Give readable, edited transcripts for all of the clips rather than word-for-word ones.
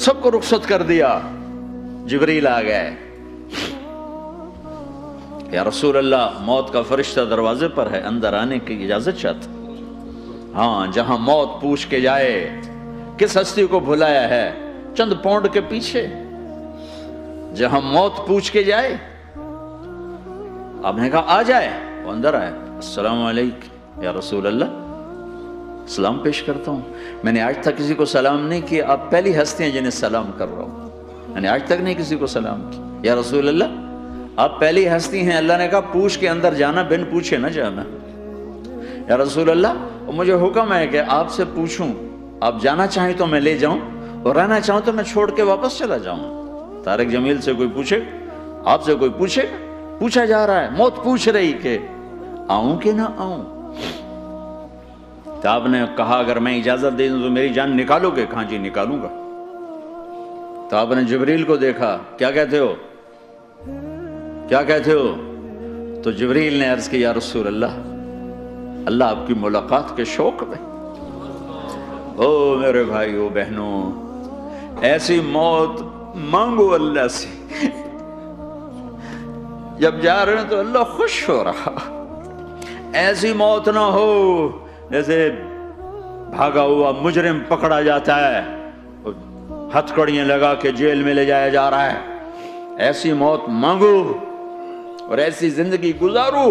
سب کو رخصت کر دیا. جبریل آ گئے. یا رسول اللہ موت کا فرشتہ دروازے پر ہے, اندر آنے کی اجازت چاہتا. ہاں, جہاں موت پوچھ کے جائے کس ہستی کو بھلایا ہے, چند پونڈ کے پیچھے. جہاں موت پوچھ کے جائے, آپ نے کہا آ جائے, وہ اندر آئے. السلام علیکم یا رسول اللہ, سلام پیش کرتا ہوں. میں نے آج تک کسی کو سلام نہیں کیا, آپ پہلی ہستی ہیں جنہیں سلام کر رہا ہوں. میں نے آج تک نہیں کسی کو سلام کیا. یا رسول اللہ آپ پہلی ہستی ہیں. اللہ نے کہا پوچھ کے اندر جانا, بن پوچھے نہ جانا. یا رسول اللہ مجھے حکم ہے کہ آپ سے پوچھوں, آپ جانا چاہیں تو میں لے جاؤں, اور رہنا چاہوں تو میں چھوڑ کے واپس چلا جاؤں. طارق جمیل سے کوئی پوچھے, آپ سے کوئی پوچھے, پوچھا جا رہا ہے. موت پوچھ رہی کہ آؤں کہ نہ آؤں. تو آپ نے کہا اگر میں اجازت دے دوں تو میری جان نکالو گے؟ کہاں جی نکالوں گا. تو آپ نے جبریل کو دیکھا, کیا کہتے ہو, کیا کہتے ہو؟ تو جبریل نے عرض کی یا رسول اللہ, اللہ آپ کی ملاقات کے شوق میں. او میرے بھائیو بہنوں, ایسی موت مانگو اللہ سے. جب جا رہے ہیں تو اللہ خوش ہو رہا. ایسی موت نہ ہو جیسے بھاگا ہوا مجرم پکڑا جاتا ہے, ہتھکڑیاں لگا کے جیل میں لے جایا جا رہا ہے. ایسی موت مانگو اور ایسی زندگی گزارو.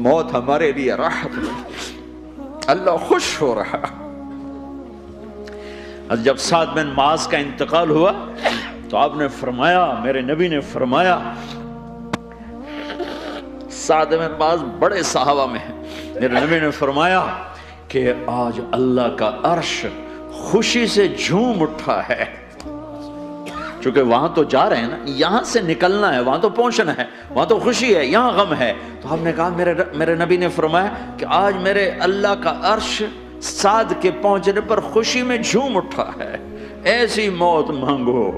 موت ہمارے لیے راحت ہے, اللہ خوش ہو رہا. جب سعد بن معاذ کا انتقال ہوا تو آپ نے فرمایا, میرے نبی نے فرمایا, سعد بن معاذ بڑے صحابہ میں ہیں, میرے نبی نے فرمایا کہ آج اللہ کا عرش خوشی سے جھوم اٹھا ہے. چونکہ وہاں تو جا رہے ہیں نا, یہاں سے نکلنا ہے, وہاں تو پہنچنا ہے, وہاں تو خوشی ہے, یہاں غم ہے. تو ہم نے کہا میرے نبی نے فرمایا کہ آج میرے اللہ کا عرش سعد کے پہنچنے پر خوشی میں جھوم اٹھا ہے. ایسی موت مانگو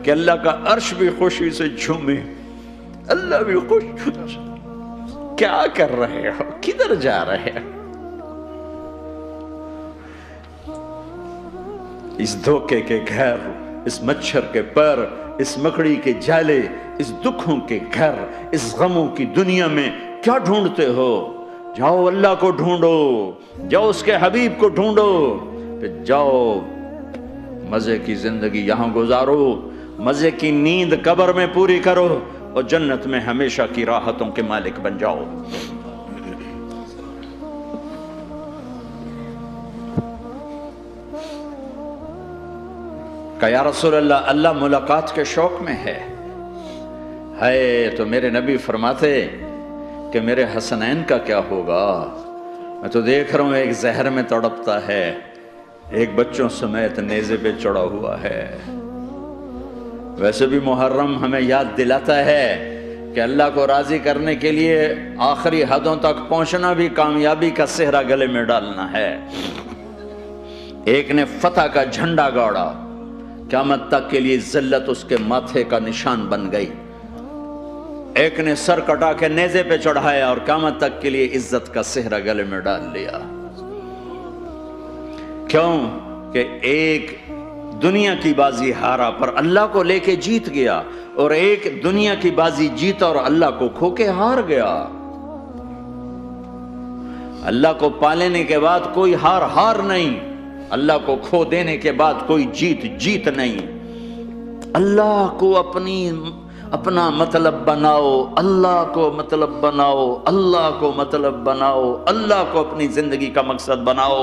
کہ اللہ کا عرش بھی خوشی سے جھومے, اللہ بھی خوش. کیا کر رہے ہو, کدھر جا رہے ہو؟ اس دھوکے کے گھر, اس مچھر کے پر, اس مکڑی کے جالے, اس دکھوں کے گھر, اس غموں کی دنیا میں کیا ڈھونڈتے ہو؟ جاؤ اللہ کو ڈھونڈو, جاؤ اس کے حبیب کو ڈھونڈو, پھر جاؤ مزے کی زندگی یہاں گزارو, مزے کی نیند قبر میں پوری کرو, اور جنت میں ہمیشہ کی راحتوں کے مالک بن جاؤ. کہ یا رسول اللہ, اللہ ملاقات کے شوق میں ہے. تو میرے نبی فرماتے کہ میرے حسنین کا کیا ہوگا؟ میں تو دیکھ رہا ہوں ایک زہر میں تڑپتا ہے, ایک بچوں سمیت نیزے پہ چڑھا ہوا ہے. ویسے بھی محرم ہمیں یاد دلاتا ہے کہ اللہ کو راضی کرنے کے لیے آخری حدوں تک پہنچنا بھی کامیابی کا صحرا گلے میں ڈالنا ہے. ایک نے فتح کا جھنڈا گاڑا, قیامت تک کے لیے ذلت اس کے ماتھے کا نشان بن گئی. ایک نے سر کٹا کے نیزے پہ چڑھایا اور قیامت تک کے لیے عزت کا صحرا گلے میں ڈال لیا. کیوں کہ ایک دنیا کی بازی ہارا پر اللہ کو لے کے جیت گیا, اور ایک دنیا کی بازی جیتا اور اللہ کو کھو کے ہار گیا. اللہ کو پالینے کے بعد کوئی ہار نہیں, اللہ کو کھو دینے کے بعد کوئی جیت نہیں. اللہ کو اپنا مطلب بناؤ, اللہ کو مطلب بناؤ, اللہ کو مطلب بناؤ, اللہ کو اپنی زندگی کا مقصد بناؤ.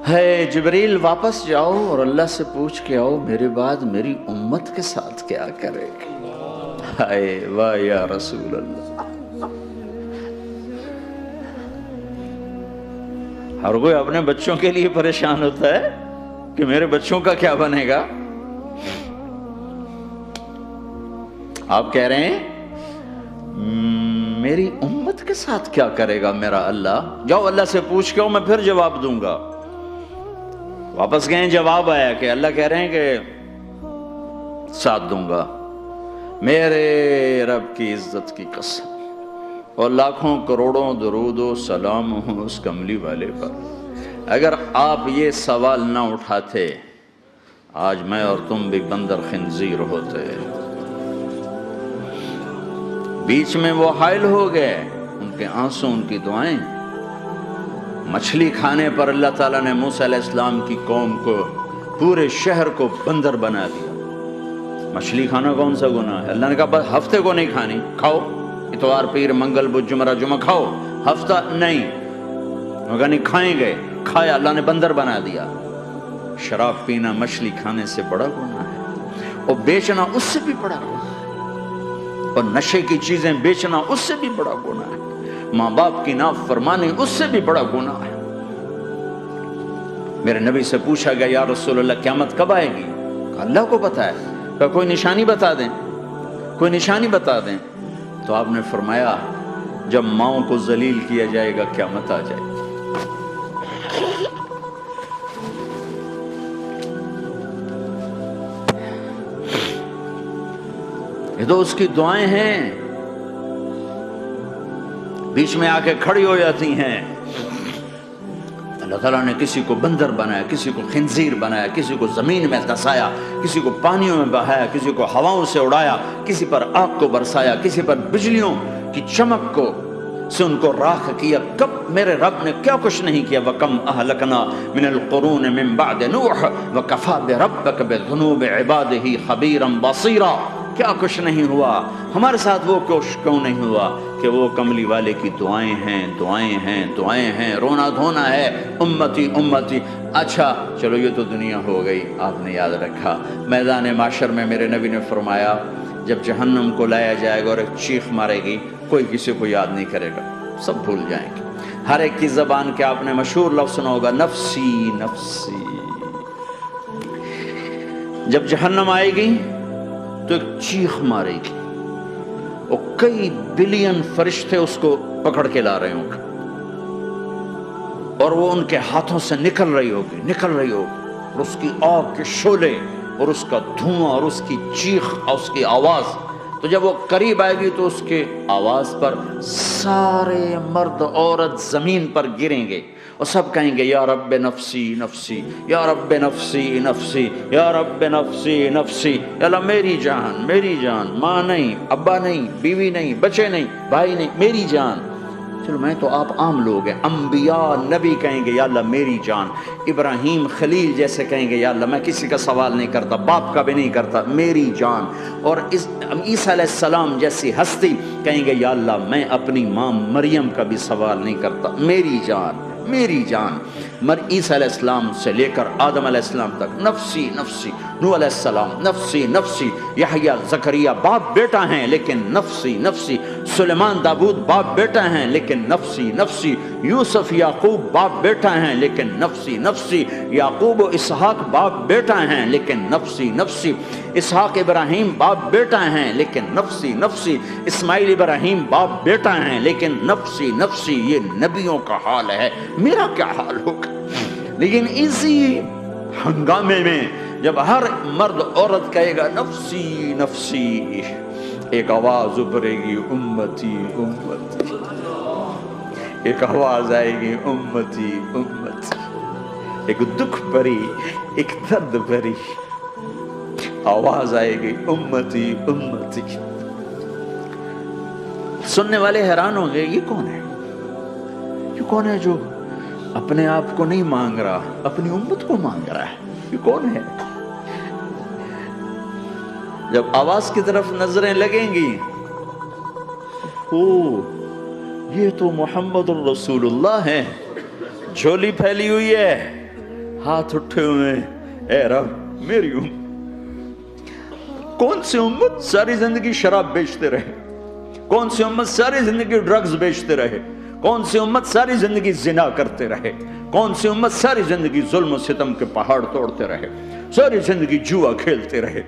ہے جبریل واپس جاؤ اور اللہ سے پوچھ کے آؤ میرے بعد میری امت کے ساتھ کیا کرے گا. ہائے واہ یا رسول اللہ. ہر کوئی اپنے بچوں کے لیے پریشان ہوتا ہے کہ میرے بچوں کا کیا بنے گا. آپ کہہ رہے ہیں میری امت کے ساتھ کیا کرے گا میرا اللہ. جاؤ اللہ سے پوچھ کے آؤ, میں پھر جواب دوں گا. واپس گئے, جواب آیا کہ اللہ کہہ رہے ہیں کہ ساتھ دوں گا. میرے رب کی عزت کی قسم, اور لاکھوں کروڑوں درود و سلام ہوں اس کملی والے پر۔ اگر آپ یہ سوال نہ اٹھاتے آج میں اور تم بھی بندر خنزیر ہوتے۔ بیچ میں وہ حائل ہو گئے، ان کے آنسو، ان کی دعائیں۔ مچھلی کھانے پر اللہ تعالیٰ نے موسیٰ علیہ السلام کی قوم کو، پورے شہر کو بندر بنا دیا۔ مچھلی کھانا کون سا گناہ ہے؟ اللہ نے کہا بس ہفتے کو نہیں کھانی، کھاؤ، اتوار پیر منگل بدھ جمعہ جمعہ کھاؤ، ہفتہ نہیں۔ مگر نہیں کھائیں گے، کھایا، اللہ نے بندر بنا دیا۔ شراب پینا مچھلی کھانے سے بڑا گناہ ہے، اور بیچنا اس سے بھی بڑا گناہ ہے، اور نشے کی چیزیں بیچنا اس سے بھی بڑا گناہ ہے، ماں باپ کی نافرمانی اس سے بھی بڑا گناہ ہے۔ میرے نبی سے پوچھا گیا یا رسول اللہ قیامت کب آئے گی؟ کہا اللہ کو پتا ہے۔ کہا کوئی نشانی بتا دیں، کوئی نشانی بتا دیں۔ تو آپ نے فرمایا جب ماؤں کو ذلیل کیا جائے گا قیامت آ جائے گی۔ یہ تو اس کی دعائیں ہیں، بیچ میں آ کے کھڑی ہو جاتی ہیں۔ اللہ تعالیٰ نے کسی کو بندر بنایا، کسی کو خنزیر بنایا، کسی کو زمین میں دھسایا، کسی کو پانیوں میں بہایا، کسی کو ہواؤں سے اڑایا، کسی پر آگ کو برسایا، کسی پر بجلیوں کی چمک کو سے ان کو راکھ کیا۔ کب میرے رب نے کیا کچھ نہیں کیا۔ وَكَمْ أَهْلَكْنَا مِنَ الْقُرُونِ مِنْ بَعْدِ نُوحٍ وَكَفَى بِرَبِّكَ بِذُنُوبِ عِبَادِهِ خَبِيرًا بَصِيرًا۔ کیا کچھ نہیں ہوا ہمارے ساتھ، وہ کچھ کیوں نہیں ہوا کہ وہ کملی والے کی دعائیں ہیں، دعائیں ہیں، دعائیں ہیں، رونا دھونا ہے، امتی امتی۔ اچھا چلو یہ تو دنیا ہو گئی، آپ نے یاد رکھا۔ میدان معاشر میں میرے نبی نے فرمایا جب جہنم کو لایا جائے گا اور ایک چیخ مارے گی، کوئی کسی کو یاد نہیں کرے گا، سب بھول جائیں گے۔ ہر ایک کی زبان کے آپ نے مشہور لفظ سنا ہوگا نفسی نفسی۔ جب جہنم آئے گی تو ایک چیخ مارے گی، اور کئی بلین فرشتے اس کو پکڑ کے لا رہے ہوں گے، اور وہ ان کے ہاتھوں سے نکل رہی ہوگی، اور اس کی آگ کے شعلے اور اس کا دھواں اور اس کی چیخ اور اس کی آواز۔ تو جب وہ قریب آئے گی تو اس کے آواز پر سارے مرد عورت زمین پر گریں گے، اور سب کہیں گے یا رب نفسی نفسی، یا رب نفسی نفسی، یا رب نفسی نفسی۔ یا اللہ میری جان، میری جان، ماں نہیں، ابا نہیں، بیوی نہیں، بچے نہیں، بھائی نہیں، میری جان۔ چلو میں تو آپ عام لوگ ہیں، انبیاء نبی کہیں گے یا اللہ میری جان، ابراہیم خلیل جیسے کہیں گے یا اللہ میں کسی کا سوال نہیں کرتا، باپ کا بھی نہیں کرتا، میری جان۔ اور عیسیٰ علیہ السلام جیسی ہستی کہیں گے یا اللہ میں اپنی ماں مریم کا بھی سوال نہیں کرتا، میری جان، میری جان۔ عیسیٰ علیہ السلام سے لے کر آدم علیہ السلام تک نفسی نفسی، نوح علیہ السلام نفسی نفسی، یحییٰ زکریا باپ بیٹا ہیں لیکن نفسی نفسی، سلیمان داؤد باپ بیٹا ہیں لیکن نفسی نفسی، یوسف یعقوب باپ بیٹا ہیں لیکن نفسی نفسی، یعقوب و اسحاق باپ بیٹا ہیں لیکن نفسی نفسی، اسحاق ابراہیم باپ بیٹا ہیں لیکن نفسی نفسی، اسماعیل ابراہیم باپ بیٹا ہیں لیکن نفسی نفسی۔ یہ نبیوں کا حال ہے، میرا کیا حال ہوگا؟ لیکن اسی ہنگامے میں جب ہر مرد عورت کہے گا نفسی نفسی، ایک آواز ابھرے گی امتی امتی، ایک آواز آئے گی امتی امتی، ایک دکھ بھری، ایک درد بھری آواز آئے گی امتی امتی۔ سننے والے حیران ہوں گے یہ کون ہے، یہ کون ہے جو اپنے آپ کو نہیں مانگ رہا، اپنی امت کو مانگ رہا ہے، یہ کون ہے؟ جب آواز کی طرف نظریں لگیں گی، یہ تو محمد الرسول اللہ ہے، جھولی پھیلی ہوئی ہے، ہاتھ اٹھے ہوئے، اے رب میری امت۔ کون سی امت ساری زندگی شراب بیچتے رہے، کون سی امت ساری زندگی ڈرگز بیچتے رہے، کون سی امت ساری زندگی زنا کرتے رہے، کون سی امت ساری زندگی ظلم و ستم کے پہاڑ توڑتے رہے، ساری زندگی جوا کھیلتے رہے۔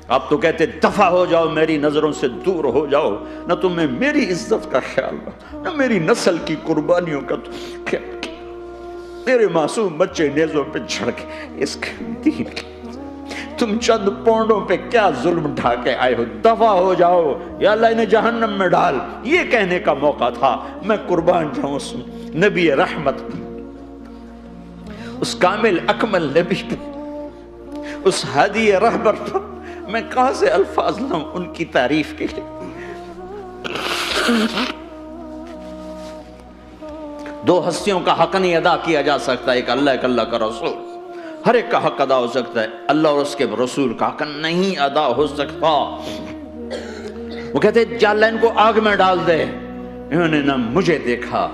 آپ تو کہتے دفع ہو جاؤ، میری نظروں سے دور ہو جاؤ، نہ تمہیں میری عزت کا خیال رہا، نہ میری نسل کی قربانیوں کا خیال کیا، میرے معصوم بچے نیزوں پہ جھڑ کے اس کے دین تم چند پونڈوں پہ کیا ظلم ڈھا کے آئے ہو، دفع ہو جاؤ یا اللہ انہیں جہنم میں ڈال، یہ کہنے کا موقع تھا۔ میں قربان جاؤں اس نبی رحمت پہ، اس کامل اکمل نبی پہ، اس ہادی رہبر پر میں کہاں سے الفاظ لاؤں ان کی تعریف کے لیے۔ دو ہستیوں کا حق نہیں ادا کیا جا سکتا، ایک اللہ، ایک اللہ کا رسول۔ ہر ایک کا حق ادا ہو سکتا ہے، اللہ اور اس کے رسول کا حق نہیں ادا ہو سکتا۔ وہ کہتے ہیں یا اللہ ان کو آگ میں ڈال دے۔ انہوں نے نہ مجھے دیکھا،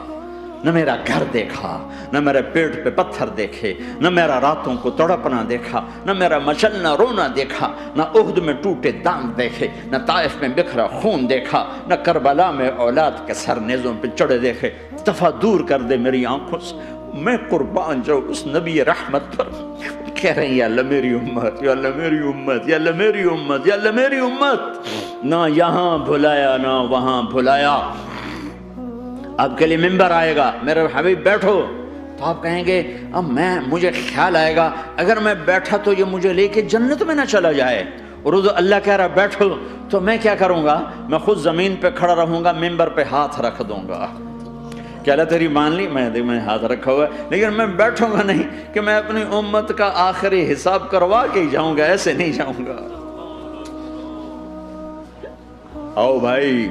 نہ میرا گھر دیکھا، نہ میرے پیٹ پہ پتھر دیکھے، نہ میرا راتوں کو تڑپنا دیکھا، نہ میرا مچلنا رونا دیکھا، نہ احد میں ٹوٹے دانت دیکھے، نہ طائف میں بکھرا خون دیکھا، نہ کربلا میں اولاد کے سر نیزوں پہ چڑھے دیکھے۔ دفعہ دور کر دے میری آنکھوں سے۔ میں قربان جاؤں اس نبی رحمت پر۔ کہہ رہے ہیں یا اللہ میری امت، یا اللہ میری امت، یا اللہ میری امت، یا اللہ میری امت۔ نہ یہاں بھلایا نہ وہاں بھلایا۔ آپ کے لیے ممبر آئے گا، میرے حبیب بیٹھو، تو آپ کہیں گے اب مجھے خیال آئے گا اگر میں بیٹھا تو یہ مجھے لے کے جنت میں نہ چلا جائے، اور اللہ کہہ رہا بیٹھو تو میں کیا کروں گا؟ میں خود زمین پہ کھڑا رہوں گا، ممبر پہ ہاتھ رکھ دوں گا کہ اللہ تیری مان لی، میں ہاتھ رکھا ہوا ہے، لیکن میں بیٹھوں گا نہیں کہ میں اپنی امت کا آخری حساب کروا کے ہی جاؤں گا، ایسے نہیں جاؤں گا۔ آؤ بھائی،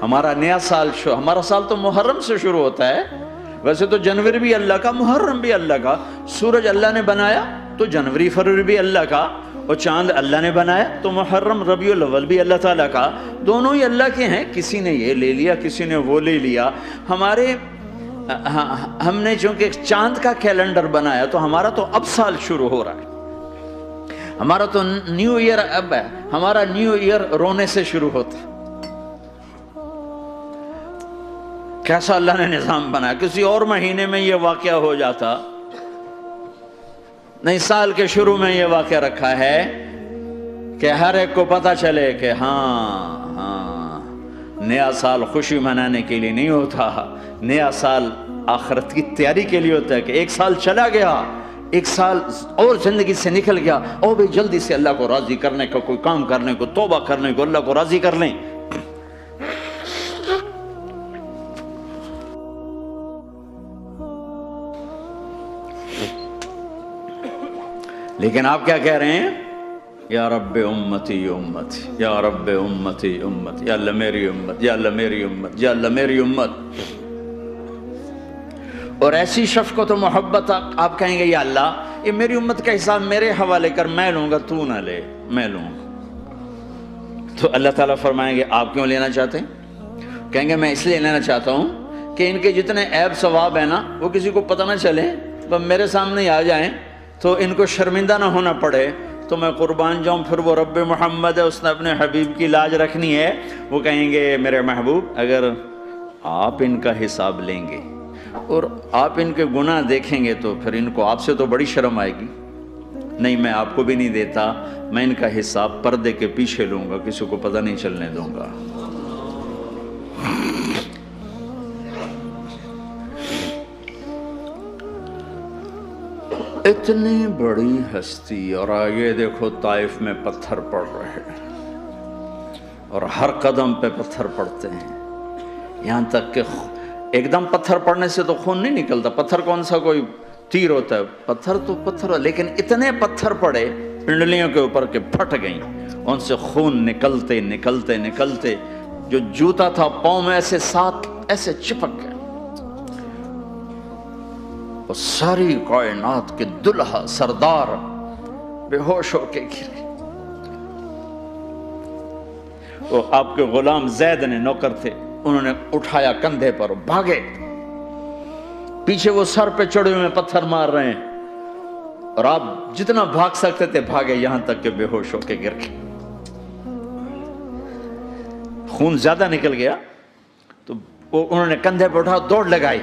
ہمارا نیا سال ہمارا سال تو محرم سے شروع ہوتا ہے۔ ویسے تو جنوری بھی اللہ کا، محرم بھی اللہ کا، سورج اللہ نے بنایا تو جنوری فروری بھی اللہ کا، اور چاند اللہ نے بنایا تو محرم ربیع الاول بھی اللہ تعالیٰ کا، دونوں ہی اللہ کے ہیں۔ کسی نے یہ لے لیا، کسی نے وہ لے لیا۔ ہم نے چونکہ چاند کا کیلنڈر بنایا تو ہمارا تو اب سال شروع ہو رہا ہے، ہمارا تو نیو ایئر اب ہے، ہمارا نیو ایئر رونے سے شروع ہوتا ہے۔ کیسا اللہ نے نظام بنایا، کسی اور مہینے میں یہ واقعہ ہو جاتا، نہیں سال کے شروع میں یہ واقعہ رکھا ہے کہ ہر ایک کو پتہ چلے کہ ہاں نیا سال خوشی منانے کے لیے نہیں ہوتا، نیا سال آخرت کی تیاری کے لیے ہوتا ہے کہ ایک سال چلا گیا، ایک سال اور زندگی سے نکل گیا، اور بھی جلدی سے اللہ کو راضی کرنے کا کوئی کام کرنے کو، توبہ کرنے کو، اللہ کو راضی کر لیں۔ لیکن آپ کیا کہہ رہے ہیں؟ یا رب امتی امتی، یا رب امتی امتی، یا اللہ میری امت، یا اللہ میری امت، یا اللہ میری امت۔ اور ایسی شفقت و محبت آپ کہیں گے یا اللہ یہ میری امت کا حساب میرے حوالے کر، میں لوں گا، تو نہ لے، میں لوں گا۔ تو اللہ تعالیٰ فرمائیں گے آپ کیوں لینا چاہتے ہیں؟ کہیں گے میں اس لیے لینا چاہتا ہوں کہ ان کے جتنے عیب ثواب ہیں نا وہ کسی کو پتہ نہ چلے، وہ میرے سامنے ہی آ جائیں تو ان کو شرمندہ نہ ہونا پڑے، تو میں قربان جاؤں۔ پھر وہ رب محمد ہے، اس نے اپنے حبیب کی لاج رکھنی ہے، وہ کہیں گے میرے محبوب اگر آپ ان کا حساب لیں گے اور آپ ان کے گناہ دیکھیں گے تو پھر ان کو آپ سے تو بڑی شرم آئے گی، نہیں میں آپ کو بھی نہیں دیتا، میں ان کا حساب پردے کے پیچھے لوں گا، کسی کو پتہ نہیں چلنے دوں گا۔ اتنی بڑی ہستی، اور آگے دیکھو طائف میں پتھر پڑ رہے ہیں، اور ہر قدم پہ پتھر پڑتے ہیں، یہاں تک کہ ایک دم پتھر پڑنے سے تو خون نہیں نکلتا، پتھر کون سا کوئی تیر ہوتا ہے، پتھر تو پتھر، لیکن اتنے پتھر پڑے پنڈلیوں کے اوپر کہ پھٹ گئیں، ان سے خون نکلتے نکلتے نکلتے جو جوتا تھا پاؤں میں ایسے ساتھ ایسے چپک گئے، اور ساری کائنات کے دلہا سردار بے ہوش ہو کے گرے۔ وہ آپ کے غلام زید نے نوکر تھے، انہوں نے اٹھایا کندھے پر، بھاگے، پیچھے وہ سر پہ چڑھے ہوئے پتھر مار رہے ہیں، اور آپ جتنا بھاگ سکتے تھے بھاگے، یہاں تک کہ بے ہوش ہو کے گر گئے۔ خون زیادہ نکل گیا تو انہوں نے کندھے پہ اٹھا دوڑ لگائی،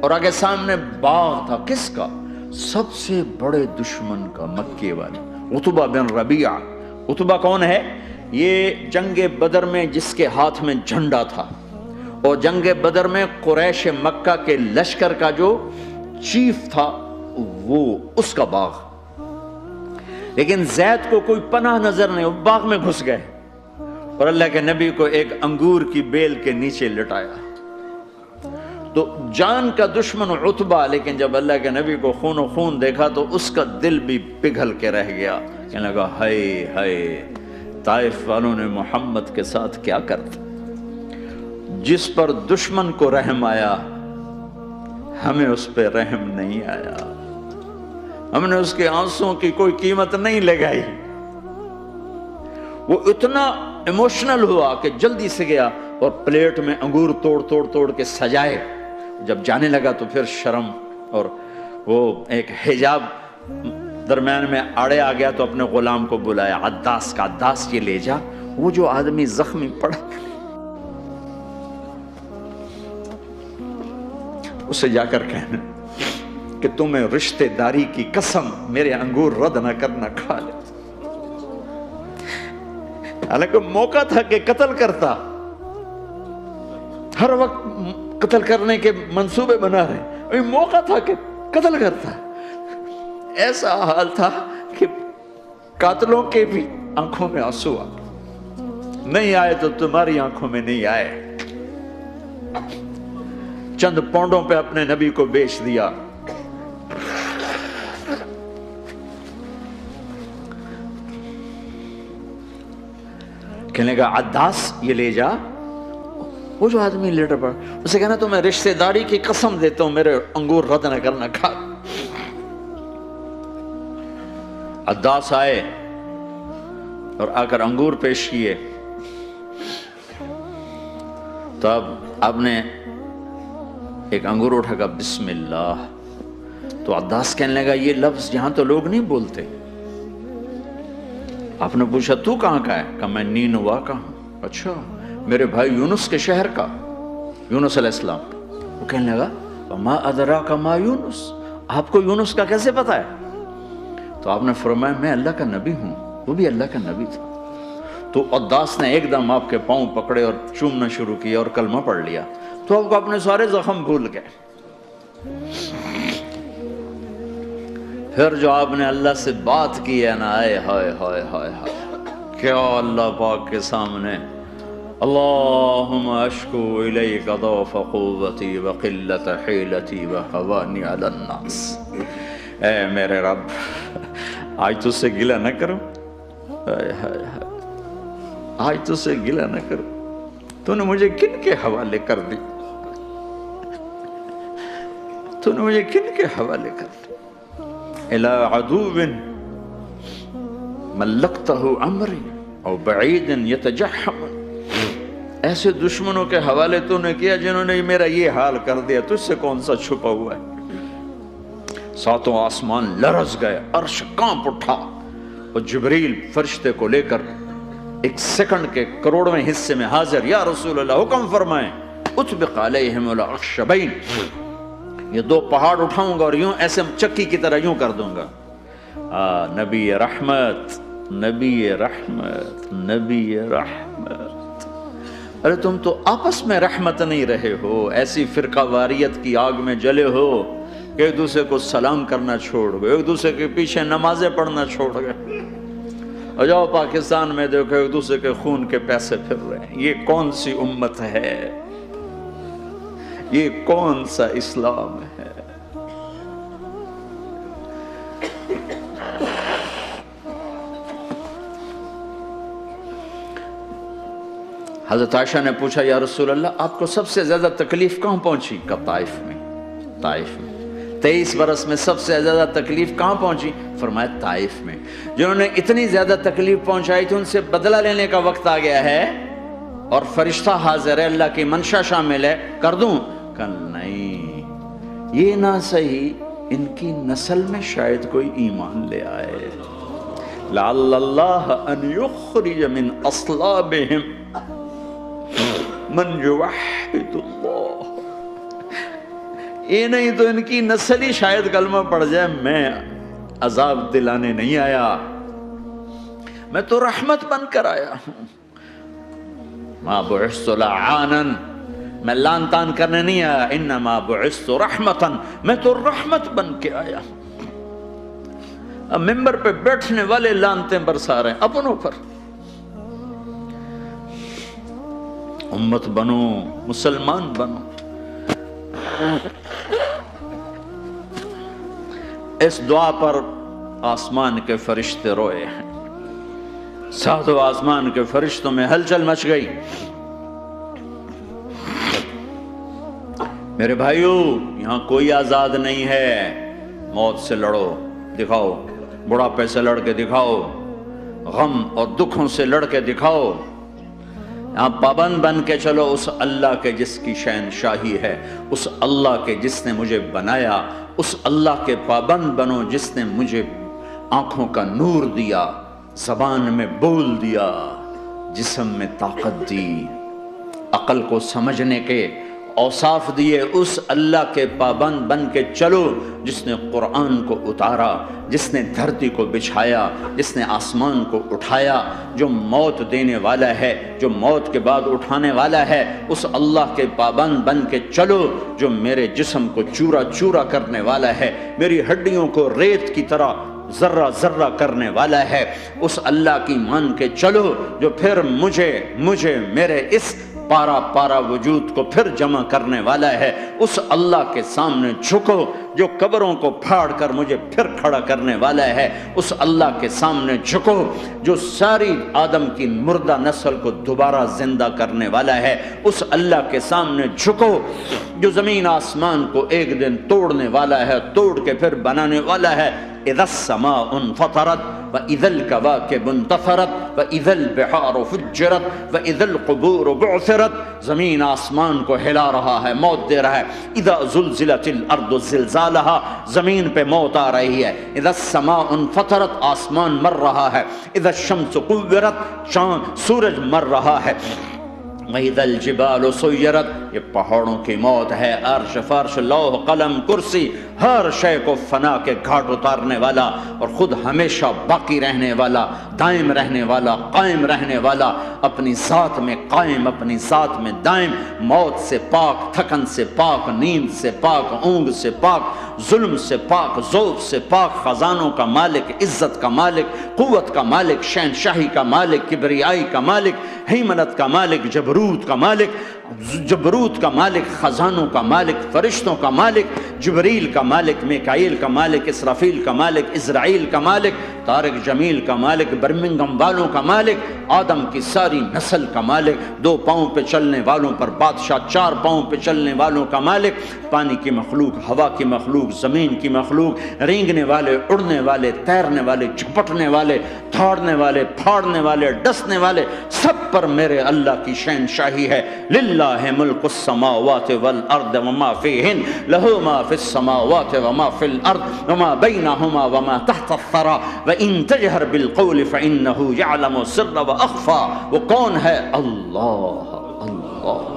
اور آگے سامنے باغ تھا، کس کا؟ سب سے بڑے دشمن کا، مکے والے عتبہ بن ربیعہ۔ عتبہ کون ہے؟ یہ جنگ بدر میں جس کے ہاتھ میں جھنڈا تھا، اور جنگ بدر میں قریش مکہ کے لشکر کا جو چیف تھا وہ اس کا باغ، لیکن زید کو کوئی پناہ نظر نہیں، وہ باغ میں گھس گئے اور اللہ کے نبی کو ایک انگور کی بیل کے نیچے لٹایا۔ تو جان کا دشمن عتبہ، لیکن جب اللہ کے نبی کو خون و خون دیکھا تو اس کا دل بھی پگھل کے رہ گیا، کہنے لگا ہائے ہائے، طائف والوں نے محمد کے ساتھ کیا کرتا۔ جس پر دشمن کو رحم آیا ہمیں اس پہ رحم نہیں آیا، ہم نے اس کے آنسوں کی کوئی قیمت نہیں لگائی۔ وہ اتنا ایموشنل ہوا کہ جلدی سے گیا اور پلیٹ میں انگور توڑ کے سجائے۔ جب جانے لگا تو پھر شرم اور وہ ایک حجاب درمیان میں آڑے آ گیا، تو اپنے غلام کو بلایا، عداس کا، عداس یہ لے جا وہ جو آدمی زخمی پڑا اسے جا کر کہنا کہ تمہیں رشتہ داری کی قسم میرے انگور رد نہ کرنا، کھا لے۔ حالانکہ موقع تھا کہ قتل کرتا، ہر وقت قتل کرنے کے منصوبے بنا رہے، موقع تھا کہ قتل کرتا۔ ایسا حال تھا کہ قاتلوں کے بھی آنکھوں میں آنسو آ نہیں آئے تو تمہاری آنکھوں میں نہیں آئے۔ چند پونڈوں پہ اپنے نبی کو بیچ دیا۔ کہنے کا عداس یہ لے جا، وہ جو آدمی لیٹر پڑا، اسے کہنا تو میں رشتہ داری کی قسم دیتا ہوں میرے انگور رد نہ کرنا، کھا۔ عداس آئے اور آ کر انگور پیش کیے، تو اب آپ نے ایک انگور اٹھا کر بسم اللہ، تو عداس کہنے لگا یہ لفظ یہاں تو لوگ نہیں بولتے۔ آپ نے پوچھا تو کہاں کا ہے؟ کہا میں نینوا کا ہوں۔ اچھا، میرے بھائی یونس کے شہر کا، یونس علیہ السلام۔ وہ کہنے لگا ما ادراک ما یونس، آپ کو یونس کا کیسے پتا ہے؟ تو آپ نے فرمایا میں اللہ کا نبی ہوں، وہ بھی اللہ کا نبی تھا۔ تو عداس نے ایک دم آپ کے پاؤں پکڑے اور چومنا شروع کیا اور کلمہ پڑھ لیا، تو آپ کو اپنے سارے زخم بھول گئے۔ پھر جو آپ نے اللہ سے بات کی ہے نا، آئے ہائے ہائے ہائے ہائے، کیا اللہ پاک کے سامنے اللہم اشکو الیک ضعف قوتی وقلت حیلتی وہوانی علی الناس، اے میرے رب آج تجھ سے گلہ نہ کروں، آج تجھ سے گلہ نہ کروں، تو نے مجھے کن کے حوالے کر دی، تو نے مجھے کن کے حوالے کر دی، الى عدو ملکتہ امری او بعید یتجحم، ایسے دشمنوں کے حوالے تو نے کیا جنہوں نے میرا یہ حال کر دیا، تجھ سے کون سا چھپا ہوا ہے۔ ساتوں آسمان لرز گئے، عرش کانپ اٹھا، اور جبریل فرشتے کو لے کر ایک سیکنڈ کے کروڑویں حصے میں حاضر، یا رسول اللہ حکم فرمائیں اطبق علیہم الاخشبین، یہ دو پہاڑ اٹھاؤں گا اور یوں ایسے چکی کی طرح یوں کر دوں گا۔ نبی رحمت، نبی رحمت، نبی رحمت، ارے تم تو آپس میں رحمت نہیں رہے ہو، ایسی فرقہ واریت کی آگ میں جلے ہو کہ ایک دوسرے کو سلام کرنا چھوڑ گئے، ایک دوسرے کے پیچھے نمازیں پڑھنا چھوڑ گئے، اور جاؤ پاکستان میں دیکھو ایک دوسرے کے خون کے پیسے پھر رہے ہیں۔ یہ کون سی امت ہے؟ یہ کون سا اسلام ہے؟ حضرت عائشہ نے پوچھا یا رسول اللہ آپ کو سب سے زیادہ تکلیف کہاں پہنچی؟ کہا طائف میں، طائف میں۔ 23 برس میں سب سے زیادہ تکلیف کہاں پہنچی؟ فرمایا طائف میں۔ جنہوں نے اتنی زیادہ تکلیف پہنچائی تھی ان سے بدلہ لینے کا وقت آ گیا ہے، اور فرشتہ حاضر ہے، اللہ کی منشا شامل ہے، کر دوں؟ کہ نہیں، یہ نہ صحیح، ان کی نسل میں شاید کوئی ایمان لے آئے، لعل اللہ ان یخرج من اصلابہم من یوحد اللہ، یہ نہیں تو ان کی نسل ہی شاید کلمہ پڑھ جائے۔ میں عذاب دلانے نہیں آیا، میں تو رحمت بن کر آیا ہوں، ما بعثت لعانا، میں لان تان کرنے نہیں آیا، انما بعثت رحمتا، میں تو رحمت بن کے آیا ہوں۔ اب ممبر پہ بیٹھنے والے لانتیں برسا رہے ہیں اپنوں پر. امت بنو، مسلمان بنو. اس دعا پر آسمان کے فرشتے روئے ہیں. ساتوں آسمان کے فرشتوں میں ہلچل مچ گئی. میرے بھائیو، یہاں کوئی آزاد نہیں ہے. موت سے لڑو، دکھاؤ. بڑھاپے سے لڑ کے دکھاؤ. غم اور دکھوں سے لڑ کے دکھاؤ. یہاں پابند بن کے چلو اس اللہ کے جس کی شہنشاہی ہے، اس اللہ کے جس نے مجھے بنایا. اس اللہ کے پابند بنو جس نے مجھے آنکھوں کا نور دیا، زبان میں بول دیا، جسم میں طاقت دی، عقل کو سمجھنے کے اوصاف دیے. اس اللہ کے پابند بن کے چلو جس نے قرآن کو اتارا، جس نے دھرتی کو بچھایا، جس نے آسمان کو اٹھایا، جو موت دینے والا ہے، جو موت کے بعد اٹھانے والا ہے. اس اللہ کے پابند بن کے چلو جو میرے جسم کو چورا چورا کرنے والا ہے، میری ہڈیوں کو ریت کی طرح ذرہ ذرہ کرنے والا ہے. اس اللہ کی مان کے چلو جو پھر مجھے میرے اس پارا پارا وجود کو پھر جمع کرنے والا ہے. اس اللہ کے سامنے جھکو جو قبروں کو پھاڑ کر مجھے پھر کھڑا کرنے والا ہے. اس اللہ کے سامنے جھکو جو ساری آدم کی مردہ نسل کو دوبارہ زندہ کرنے والا ہے. اس اللہ کے سامنے جھکو جو زمین آسمان کو ایک دن توڑنے والا ہے، توڑ کے پھر بنانے والا ہے. اذا السماء انفطرت واذا الكواكب انتثرت واذا البحار فجرت واذا القبور بعثرت. زمین آسمان کو ہلا رہا ہے، موت دے رہا ہے. اذا زلزلت الارض زلزالها، زمین پہ موت آ رہی ہے. اذا السماء انفطرت، آسمان مر رہا ہے. اذا الشمس قورت، سورج مر رہا ہے. وَإِذَا الْجِبَالُ سُيِّرَتْ، یہ پہاڑوں کی موت ہے. عرش فرش لوح قلم کرسی ہر شے کو فنا کے گھاٹ اتارنے والا اور خود ہمیشہ باقی رہنے والا، دائم رہنے والا، قائم رہنے والا، اپنی ذات میں قائم، اپنی ذات میں دائم، موت سے پاک، تھکن سے پاک، نیند سے پاک، اونگ سے پاک، ظلم سے پاک، ذوق سے پاک، خزانوں کا مالک، عزت کا مالک، قوت کا مالک، شہنشاہی کا مالک، کبریائی کا مالک، ہیمنت کا مالک، جبروت کا مالک، جبروت کا مالک، خزانوں کا مالک، فرشتوں کا مالک، جبریل کا مالک، میکائیل کا مالک، اسرافیل کا مالک، اسرائیل کا مالک، طارق جمیل کا مالک، برمنگم والوں کا مالک، آدم کی ساری نسل کا مالک، 2 پاؤں پہ چلنے والوں پر بادشاہ، 4 پاؤں پہ چلنے والوں کا مالک، پانی کی مخلوق، ہوا کی مخلوق، زمین کی مخلوق، رینگنے والے، اڑنے والے، تیرنے والے، جھپٹنے والے، دھاڑنے والے، پھاڑنے والے، ڈسنے والے، سب پر میرے اللہ کی شہنشاہی ہے. للہ ملک السماوات والارض وما فیہن، لہو ما فی السماوات وما فی الارض وما بینہما وما تحت الثری وان تجہر بالقول فانہ یعلم السر واخفی. وہ کون ہے؟ اللہ. اللہ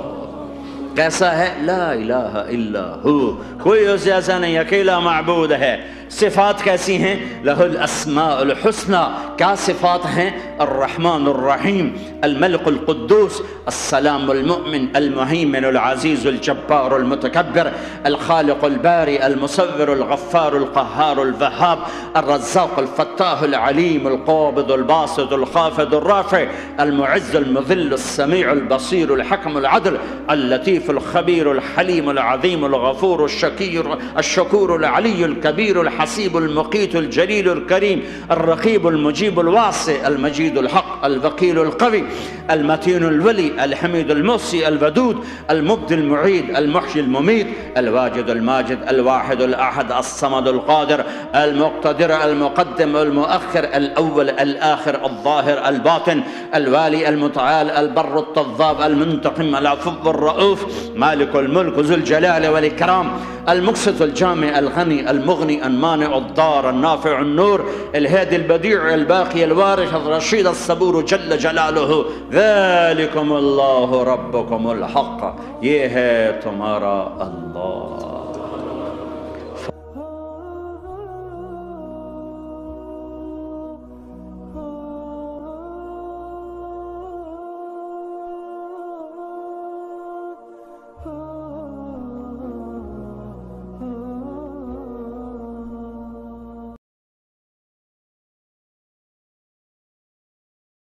کیسا ہے؟ لا الہ الا ہو، کوئی اس جیسا نہیں، اکیلا معبود ہے. صفات کیسی ہیں؟ لہ الاسماء الحسنى. کیا صفات ہیں؟ الرحمن الرحیم، الملک القدوس، السلام المؤمن، المہیمن العزیز الجبار المتکبر، الخالق الباری المصور الغفار القہار الوہاب، الرزاق الفتاح العلیم القابض الباسط الخافض الرافع، المعز المذل السمیع البصیر الحکم العدل، اللطیف الخبیر الحلیم العظیم الغفور الشکور العلی الکبیر الحسیب المقیت الجلیل الکریم، الرقیب المجیب الواسع، المجید الحق، الوکیل القوی، المتین الولی، الحمید المحصی، الودود، المبدی المعید، المحیی الممیت، الواجد الماجد، الواحد الاحد، الصمد القادر، المقتدر، المقدم، المؤخر، الاول، الاخر، الظاهر، الباطن، الوالي، المتعال، البر التواب، المنتقم، العفو الرؤوف، مالك الملك ذو الجلال والإكرام، المقسط الجامع الغني المغني المانع الضار النافع النور، الهادي البديع الباقي الوارث الرشيد الصبور جل جلاله. ذلكم اللہ ربكم الحق، یہ ہے تمہارا اللہ.